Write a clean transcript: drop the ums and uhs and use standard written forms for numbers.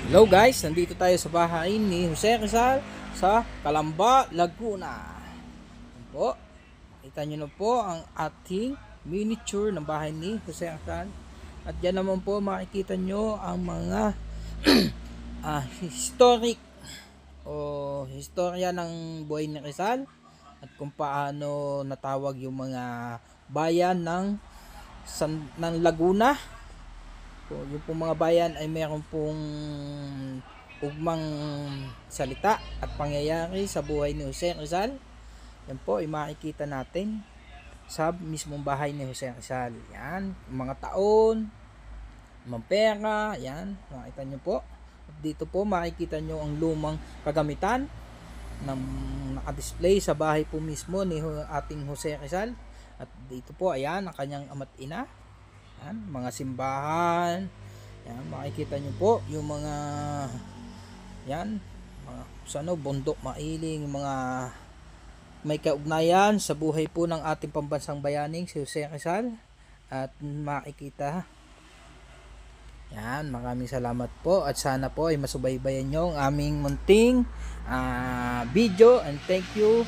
Hello guys, nandito tayo sa bahay ni Jose Rizal sa Calamba, Laguna. Yan po, kita nyo na po ang ating miniature ng bahay ni Jose Rizal. At dyan naman po makikita nyo ang mga historic o historia ng buhay ni Rizal at kung paano natawag yung mga bayan ng Laguna. So, yung pong mga bayan ay mayroon pong ugmang salita at pangyayari sa buhay ni Jose Rizal. Yan po ay makikita natin sa mismong bahay ni Jose Rizal. Yan, mga taon, mga pera, yan, makita nyo po. At dito po makikita nyo ang lumang kagamitan ng naka-display sa bahay po mismo ni ating Jose Rizal. At dito po, ayan, ang kanyang ama't ina. Yan, mga simbahan. Yan, makikita nyo po yung mga yan, mga bundok mailing, mga may kaugnayan sa buhay po ng ating pambansang bayaning si Jose Rizal. At makikita yan, maraming salamat po at sana po ay masubaybayan nyo ang aming munting video, and thank you.